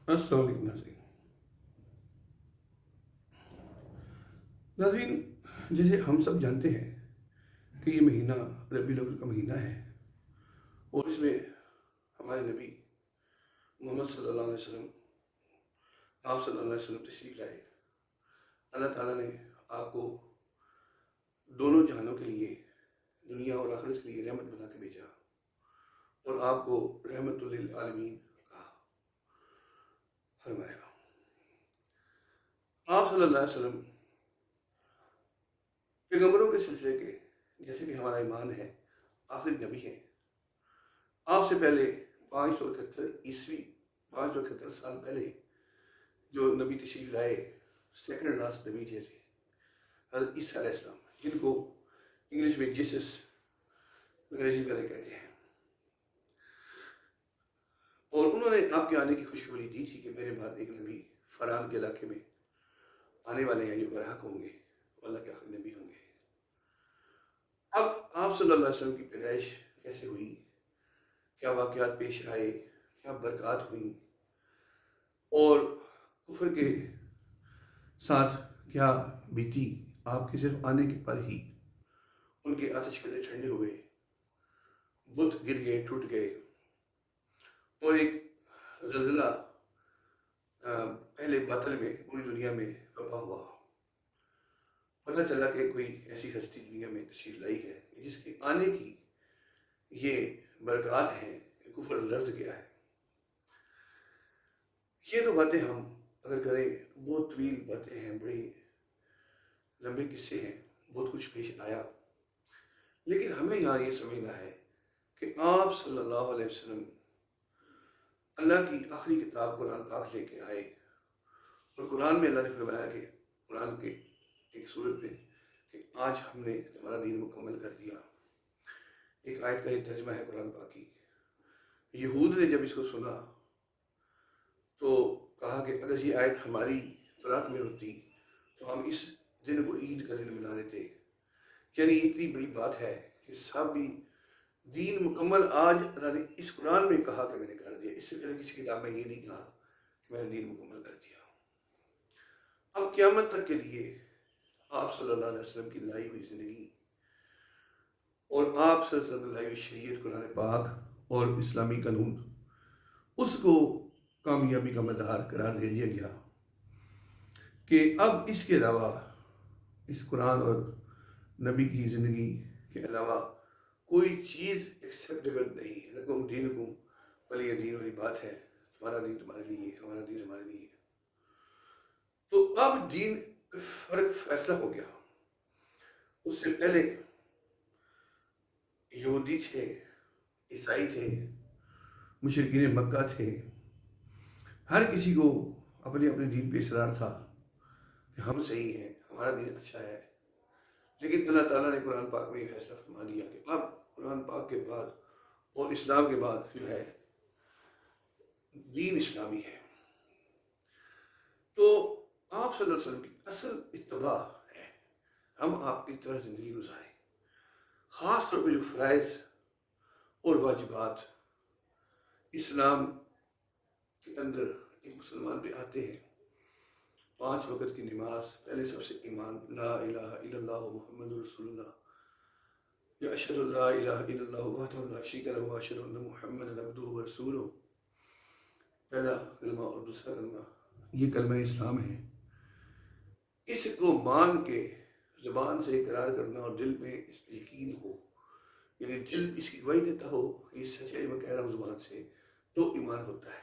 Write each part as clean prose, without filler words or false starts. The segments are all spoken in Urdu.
السلام علیکم ناظرین۔ ناظرین، جیسے ہم سب جانتے ہیں کہ یہ مہینہ ربیع الاول کا مہینہ ہے، اور اس میں ہمارے نبی محمد صلی اللہ علیہ وسلم، آپ صلی اللہ علیہ وسلم تشریف لائے۔ اللہ تعالیٰ نے آپ کو دونوں جہانوں کے لیے، دنیا اور آخرت کے لیے رحمت بنا کے بھیجا، اور آپ کو رحمت للعالمین کہا، فرمایا۔ آپ صلی اللہ علیہ وسلم پیغمبروں کے سلسلے کے، جیسے کہ ہمارا ایمان ہے، آخری نبی ہیں۔ آپ سے پہلے 571 سال پہلے جو نبی تشریف لائے، سیکنڈ لاسٹ نبی تھے حضرت عیسیٰ علیہ السلام، جن کو انگلش میں جیسس انگریزی میں کہتے ہیں، اور انہوں نے آپ کے آنے کی خوشخبری دی تھی کہ میرے بعد ایک نبی فران کے علاقے میں آنے والے ہیں جو برحق ہوں گے، اللہ کے آخری نبی ہوں گے۔ اب آپ صلی اللہ علیہ وسلم کی پیدائش کیسے ہوئی، کیا واقعات پیش آئے، کیا برکات ہوئیں، اور کفر کے ساتھ کیا بیتی، آپ کے صرف آنے کے پر ہی ان کے آتش قدرے ٹھنڈے ہوئے، بت گر گئے، ٹوٹ گئے، اور ایک زلزلہ پہلے باطل میں پوری دنیا میں برپا ہوا۔ پتہ چلا کہ کوئی ایسی ہستی دنیا میں تشریف لائی ہے جس کے آنے کی یہ برکات ہیں کہ کفر لرز گیا ہے۔ یہ تو باتیں ہم اگر کریں، بہت طویل باتیں ہیں، بڑی لمبے قصے ہیں، بہت کچھ پیش آیا، لیکن ہمیں یہاں یہ سمجھنا ہے کہ آپ صلی اللہ علیہ وسلم اللہ کی آخری کتاب قرآن پاک لے کے آئے، اور قرآن میں اللہ نے فرمایا کہ قرآن کے ایک سورت میں کہ آج ہم نے تمہارا دین مکمل کر دیا۔ ایک آیت کا یہ ترجمہ ہے قرآن پاک کی۔ یہود نے جب اس کو سنا تو کہا کہ اگر یہ آیت ہماری تورات میں ہوتی تو ہم اس دن کو عید کا دن بنا دیتے۔ یعنی یہ اتنی بڑی بات ہے کہ سب بھی دین مکمل آج اللہ نے اس قرآن میں کہا کہ میں نے کر دیا، اس سے پہلے کسی کتاب میں یہ نہیں کہا کہ میں نے دین مکمل کر دیا۔ اب قیامت تک کے لیے آپ صلی اللہ علیہ وسلم کی لائی ہوئی زندگی اور آپ صلی اللہ علیہ وسلم کی لائی ہوئی شریعت، قرآن پاک اور اسلامی قانون، اس کو کامیابی کا مدار قرار دے دیا گیا کہ اب اس کے علاوہ، اس قرآن اور نبی کی زندگی کے علاوہ کوئی چیز ایکسیپٹیبل نہیں ہے۔ لکم دینکم ولی دین والی بات ہے، تمہارا دین تمہارے لیے، ہمارا دین ہمارے لیے۔ تو اب دین فرق فیصلہ ہو گیا۔ اس سے پہلے یہودی تھے، عیسائی تھے، مشرکین مکہ تھے، ہر کسی کو اپنے اپنے دین پہ اصرار تھا کہ ہم صحیح ہیں، ہمارا دین اچھا ہے۔ لیکن اللہ تعالیٰ نے قرآن پاک میں یہ فیصلہ فرما دیا کہ اب قرآن پاک کے بعد اور اسلام کے بعد جو ہے دین اسلامی ہے۔ تو آپ صلی اللہ علیہ وسلم کی اصل اتباع ہے، ہم آپ کی طرح زندگی گزاریں، خاص طور پہ جو فرائض اور واجبات اسلام کے اندر ایک مسلمان پہ آتے ہیں۔ 5 وقت کی نماز، پہلے سب سے ایمان، لا الہ الا اللہ محمد رسول اللہ، یا اشہد اللہ الہ الا اللہ وحدہ لا شریک لہ واشہد ان محمد عبدہ ورسولہ، پہلا کلمہ اور دوسرا کلمہ، یہ کلمہ اسلام ہے۔ اس کو مان کے زبان سے اقرار کرنا اور دل میں اس پہ یقین ہو، یعنی دل اس کی گواہی دیتا ہو کہ یہ سچ ہے، میں کہہ رہا ہوں زبان سے، تو ایمان ہوتا ہے۔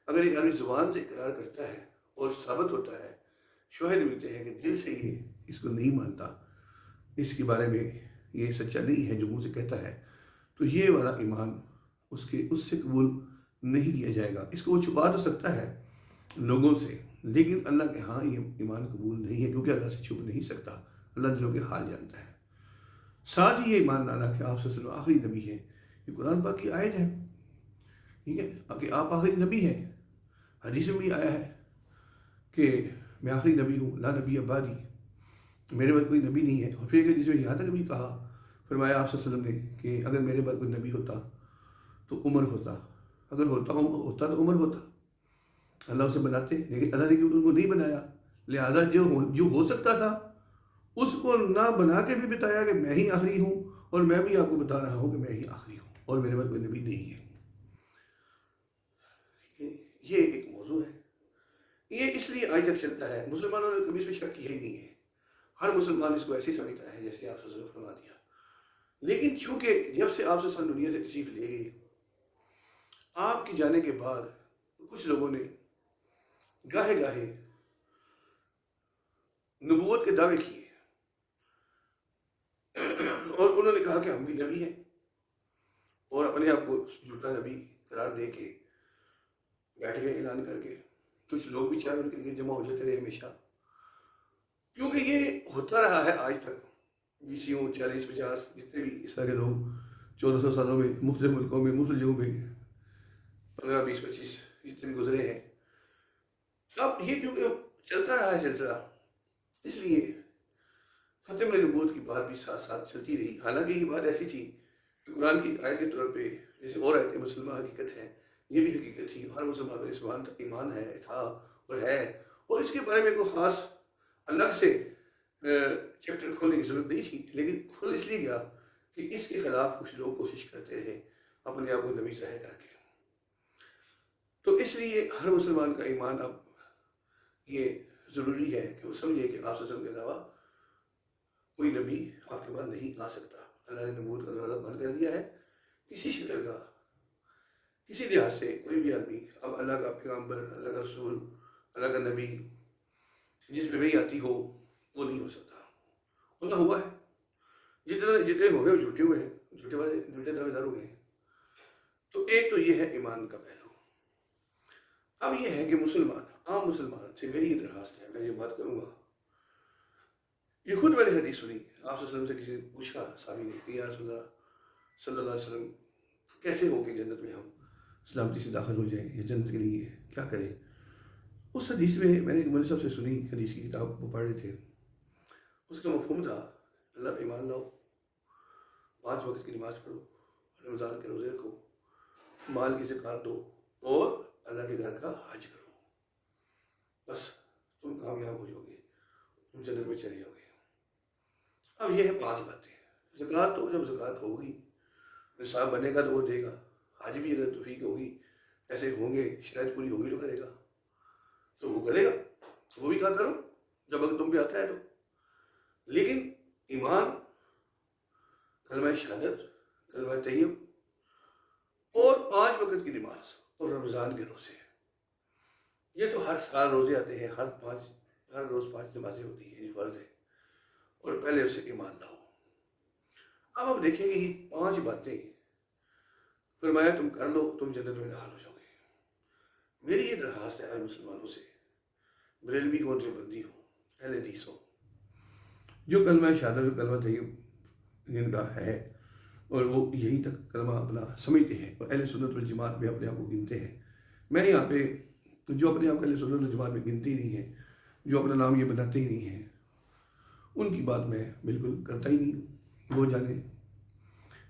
اگر ایک آدمی زبان سے اقرار کرتا ہے اور ثابت ہوتا ہے، شواہد ملتے ہیں کہ دل سے یہ اس کو نہیں مانتا، اس کے بارے میں یہ سچا نہیں ہے جو منہ سے کہتا ہے، تو یہ والا ایمان اس سے قبول نہیں کیا جائے گا۔ اس کو وہ چھپا تو سکتا ہے لوگوں سے، لیکن اللہ کے ہاں یہ ایمان قبول نہیں ہے، کیونکہ اللہ سے چھپ نہیں سکتا، اللہ دلوں کے حال جانتا ہے۔ ساتھ ہی یہ ایمان لانا کہ آپ صلی اللہ علیہ وسلم آخری نبی ہے، یہ قرآن پاک کی آیت ہے، ٹھیک ہے، کہ آپ آخری نبی ہیں۔ حدیث میں بھی آیا ہے کہ میں آخری نبی ہوں، لا نبی بعدی، میرے بعد کوئی نبی نہیں ہے۔ اور پھر ایک حدیث میں یہاں تک بھی کہا، فرمایا آپ صلی اللہ علیہ وسلم نے کہ اگر میرے بعد کوئی نبی ہوتا تو عمر ہوتا، اگر ہوتا تو عمر ہوتا۔ اللہ اسے بناتے، لیکن اللہ نے کیونکہ ان کو نہیں بنایا، لہذا جو ہو سکتا تھا اس کو نہ بنا کے بھی بتایا کہ میں ہی آخری ہوں، اور میں بھی آپ کو بتا رہا ہوں کہ میں ہی آخری ہوں اور میرے بعد کوئی نبی نہیں ہے۔ یہ ایک موضوع ہے، یہ اس لیے آج تک چلتا ہے، مسلمانوں نے کبھی اس پہ شک کیا ہی نہیں ہے، ہر مسلمان اس کو ایسے سمجھتا ہے جیسے آپ صلی اللہ علیہ وسلم نے فرما دیا۔ لیکن چونکہ جب سے آپ صلی اللہ علیہ وسلم دنیا سے تشریف لے گئے، آپ کے جانے کے بعد کچھ لوگوں نے گاہے گاہے نبوت کے دعوے کیے اور انہوں نے کہا کہ ہم بھی نبی ہیں، اور اپنے آپ کو جھوٹا نبی قرار دے کے بیٹھ گئے اعلان کر کے۔ کچھ لوگ بھی چاہے ان کے لیے جمع ہو جاتے رہے ہمیشہ، کیونکہ یہ ہوتا رہا ہے آج تک، 20 40 50 جتنے بھی اس طرح کے لوگ 1400 سالوں میں مختلف ملکوں میں مختلف جگہوں پہ 15 20 25 جتنے بھی گزرے ہیں، اب یہ کیونکہ چلتا رہا ہے سلسلہ، اس لیے ختم نبوت کی بات بھی ساتھ ساتھ چلتی رہی۔ حالانکہ یہ بات ایسی تھی کہ قرآن کی آیت کے طور پہ جیسے اور آیتیں مسلمہ حقیقت ہے، یہ بھی حقیقت تھی، ہر مسلمان کو اس ایمان ہے تھا اور ہے، اور اس کے بارے میں کوئی خاص الگ سے چیپٹر کھولنے کی ضرورت نہیں تھی، لیکن کھل اس لیے گیا کہ اس کے خلاف کچھ لوگ کوشش کرتے رہے اپنے آپ کو نبی ظاہر کر کے۔ تو اس لیے ہر مسلمان کا ایمان اب یہ ضروری ہے کہ وہ سمجھے کہ آپ صلی اللہ علیہ وسلم کے علاوہ کوئی نبی آپ کے بعد نہیں آ سکتا۔ اللہ نے نبوت کا دروازہ بند کر دیا ہے، کسی شکل کا کسی لحاظ سے کوئی بھی آدمی اب اللہ کا پیغمبر، اللہ کا رسول، اللہ کا نبی جس پہ نہیں آتی ہو وہ نہیں ہو سکتا، اللہ ہوا ہے، جتنے ہو گئے وہ جھوٹے ہوئے ہیں، جھوٹے دعوے دار ہوئے ہیں۔ تو ایک تو یہ ہے ایمان کا پہلو۔ اب یہ ہے کہ مسلمان، عام مسلمان سے میری یہ درخواست ہے، میں یہ بات کروں گا، یہ خود میں نے حدیث سنی، آپ صلی اللہ علیہ وسلم سے کسی نے پوچھا صحابی نے کہ یا رسول اللہ صلی اللہ علیہ وسلم کیسے ہو کہ جنت میں ہم سلامتی سے داخل ہو جائیں، یا جنت کے لیے کیا کریں؟ اس حدیث میں نے ایک مولوی صاحب سے سنی، حدیث کی کتاب وہ پڑھ رہے تھے، اس کا مفہوم تھا اللہ پہ ایمان لاؤ، 5 وقت کی نماز پڑھو، رمضان کے روزے رکھو، مال کی زکوٰۃ دو، اور اللہ کے گھر کا حج کرو، بس تم کامیاب ہو جاؤ گے، تم جنت میں چلے جاؤ گے۔ اب یہ ہے 5 باتیں۔ زکوٰۃ تو جب زکوٰۃ ہوگی، نصاب بنے گا تو وہ دے گا، حج بھی اگر توفیق ہوگی، ایسے ہوں گے شرائط پوری ہوگی تو کرے گا، تو وہ کرے گا، وہ بھی کہا کرو جب اگر تم پہ آتا ہے تو۔ لیکن ایمان، کلمہ شہادت، کلمہ طیب، اور 5 وقت کی نماز اور رمضان کے روزے، یہ تو ہر سال روزے آتے ہیں، ہر روز 5 نمازیں ہوتی ہیں، یہ فرض ہے، اور پہلے اسے ایمان لاؤ۔ اب آپ دیکھیں کہ یہ 5 باتیں فرمایا تم کر لو، تم جنت میں داخل ہو جاؤ گے۔ میری یہ درخواست ہے آج مسلمانوں سے، بریلوی ہو، دیوبندی ہو، اہل حدیث ہو، جو کلمہ شہادت، جو کلمہ طیب جن کا ہے اور وہ یہی تک کلمہ اپنا سمجھتے ہیں اور اہل سنت والجماعت میں اپنے آپ کو گنتے ہیں، میں یہاں پہ جو اپنے آپ کو اہل سنت والجماعت میں گنتے ہی نہیں ہیں، جو اپنا نام یہ بتاتے ہی نہیں ہیں، ان کی بات میں بالکل کرتا ہی نہیں ہوں، وہ جانے۔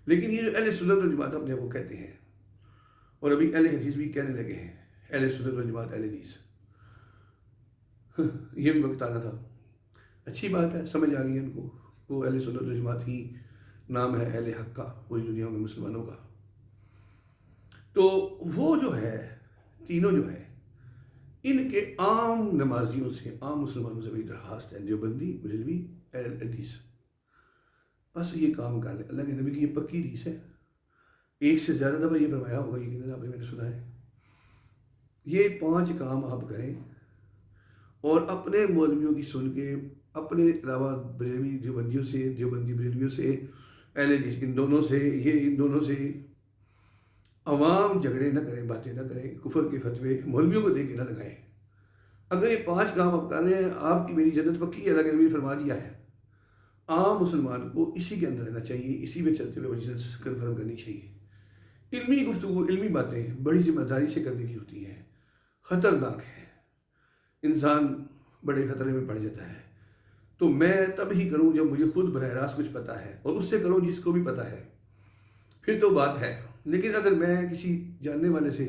لیکن یہ جو اہل سنت والجماعت اپنے آپ کو کہتے ہیں، اور ابھی اہل حدیث بھی کہنے لگے ہیں، اہل سنت والجماعت اہل حدیث، یہ بھی وقت آنا تھا۔ اچھی بات ہے، سمجھ آ گئی ان کو، وہ اہل سنت والجماعت ہی نام ہے اہل حق کا پوری دنیا میں مسلمانوں کا۔ تو وہ جو ہے تینوں جو ہے، ان کے عام نمازیوں سے، عام مسلمانوں سے میری درخواست ہے، دیوبندی، بریلوی، اہل حدیث، بس یہ کام کر لیں۔ اللہ کے نبی کی یہ پکی حدیث ہے، ایک سے زیادہ دفعہ یہ فرمایا ہوگا، یقیناً آپ نے میں نے سنا ہے، یہ 5 کام آپ کریں، اور اپنے مولویوں کی سن کے، اپنے علاوہ بریلوی دیوبندیوں سے، دیوبندی بریلویوں سے، اہل حدیث ان دونوں سے عوام جھگڑے نہ کریں، باتیں نہ کریں، کفر کے فتوے مولویوں کو دے کے نہ لگائیں۔ اگر یہ 5 کام آپ کر رہے ہیں، آپ کی میری جنت پکی ہے، اللہ کے نبی نے فرما دیا ہے۔ عام مسلمان کو اسی کے اندر رہنا چاہیے، اسی میں چلتے ہوئے جنت کنفرم کرنی چاہیے۔ علمی گفتگو، علمی باتیں بڑی ذمہ داری سے کرنے کی ہوتی ہیں، خطرناک ہے، انسان بڑے خطرے میں پڑ جاتا ہے۔ تو میں تب ہی کروں جب مجھے خود براہ راست کچھ پتہ ہے، اور اس سے کروں جس کو بھی پتہ ہے، پھر تو بات ہے۔ لیکن اگر میں کسی جاننے والے سے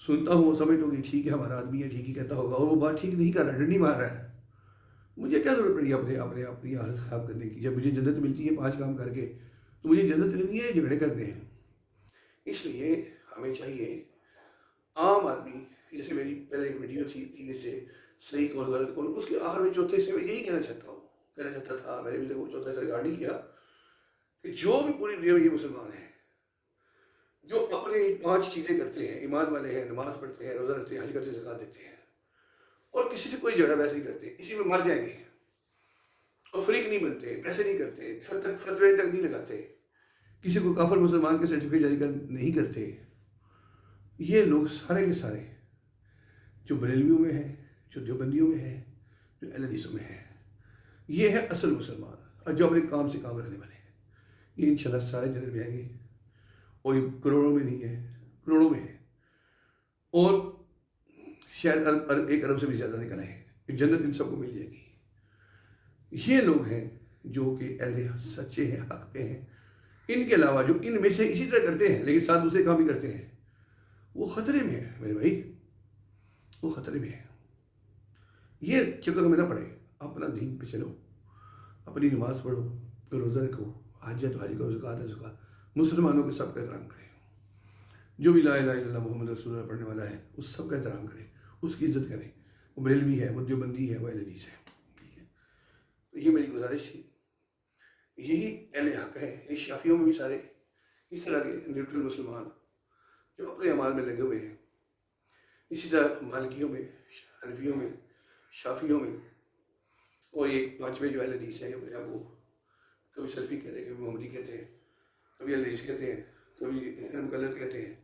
سنتا ہوں اور سمجھتا ہوں کہ ٹھیک ہے ہمارا آدمی ہے، ٹھیک ہی کہتا ہوگا، اور وہ بات ٹھیک نہیں کر رہا ہے، ڈنڈی مار رہا ہے. مجھے کیا ضرورت پڑی اپنے اپنے اپنی حالت خراب کرنے کی؟ جب مجھے جنت ملتی ہے 5 کام کر کے، تو مجھے جنت لینی ہے جھگڑے کرنے ہیں. اس لیے ہمیں چاہیے عام آدمی، جیسے میری پہلے ایک ویڈیو تھی 3 حصے، صحیح کون غلط کون، اس کے آخر میں چوتھے حصے میں یہی کہنا چاہتا تھا، میں نے بھی وہ چوتھا حصہ ریکارڈ نہیں کیا، کہ جو بھی پوری دنیا میں یہ مسلمان ہیں جو اپنے 5 چیزیں کرتے ہیں، ایمان والے ہیں، نماز پڑھتے ہیں، روزہ رکھتے ہیں، حج کرتے ہیں، زکوٰۃ دیتے ہیں، اور کسی سے کوئی جھگڑا بحث نہیں کرتے، اسی میں مر جائیں گے، اور فریق نہیں بنتے، پیسے نہیں کرتے، فتوے تک نہیں لگاتے، کسی کو کافر مسلمان کے سرٹیفکیٹ جاری نہیں کرتے، یہ لوگ سارے کے سارے جو بریلویوں میں ہیں، جو دیوبندیوں میں ہیں، جو اہل حدیثوں میں ہیں، یہ ہے اصل مسلمان، اور جو اپنے کام سے کام رکھنے والے ہیں، یہ انشاءاللہ سارے جنت میں آئیں گے. اور یہ کروڑوں میں نہیں ہے، کروڑوں میں ہے، اور شاید 1 ارب سے بھی زیادہ نکل آئے کہ جنت ان سب کو مل جائے گی. یہ لوگ ہیں جو کہ اہل سچے ہیں، حق پہ ہیں. ان کے علاوہ جو ان میں سے اسی طرح کرتے ہیں لیکن ساتھ دوسرے کام بھی کرتے ہیں، وہ خطرے میں ہے میرے بھائی، وہ خطرے میں ہے. یہ چکر میں نہ پڑے، اپنا دین پہ چلو، اپنی نماز پڑھو، روزہ رکھو، حج ہے تو حج کرو، زکوٰۃ ہے زکوٰۃ، مسلمانوں کے سب کا احترام کریں، جو بھی لا الہ الا اللہ محمد رسول اللہ پڑھنے والا ہے اس سب کا احترام کریں، اس کی عزت کریں. وہ بریلوی ہے، وہ دیوبندی ہے، وہ اہل حدیث ہے. ٹھیک ہے، تو یہ میری گزارش تھی. یہی اہل حق ہے. اس شافیوں میں بھی سارے اس طرح کے نیوٹرل مسلمان جو اپنے اعمال میں لگے ہوئے ہیں. اسی طرح مالکیوں میں، حنفیوں میں، شافیوں میں، اور یہ 5ویں جو اہل حدیث ہیں، اپنے آپ کو کبھی سلفی کہتے ہیں، کبھی محمدی کہتے ہیں، کبھی اہل حدیث کہتے ہیں، کبھی مقلد کہتے ہیں،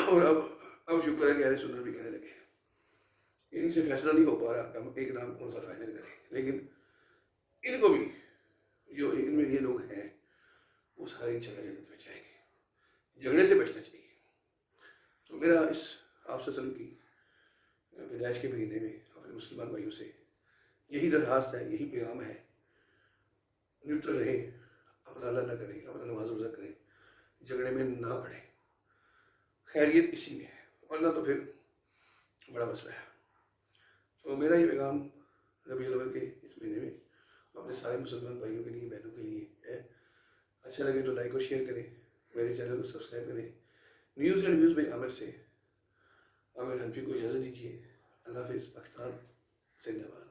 اور اب شکر ہے کہ اہل سنت بھی کہنے لگے ہیں. ان سے فیصلہ نہیں ہو پا رہا کہ ہم ایک نام کون سا فائنل کریں، لیکن ان کو بھی جو ان میں یہ لوگ ہیں وہ سارے انشاءاللہ جنت میں جائیں گے. جھگڑے سے بچنا چاہیے. تو میرا اس آپ وسلم کی پیدائش کے مہینے میں اپنے مسلمان بھائیوں سے یہی درخواست ہے، یہی پیغام ہے، نیوٹرل رہیں، اپنا اللہ کریں، اپنا نماز روزہ کریں، جھگڑے میں نہ پڑیں. خیریت اسی میں ہے، ورنہ تو پھر بڑا مسئلہ ہے. تو میرا یہ پیغام ربیع الاول کے اس مہینے میں اپنے سارے مسلمان بھائیوں کے لیے، بہنوں کے لیے ہے. اچھا لگے تو لائک اور شیئر کریں، میرے چینل کو سبسکرائب کریں. نیوز اینڈ ویوز میں عامر سے عامر حنفی کو اجازت دیجیے. اللہ حافظ. پاکستان زندہ باد.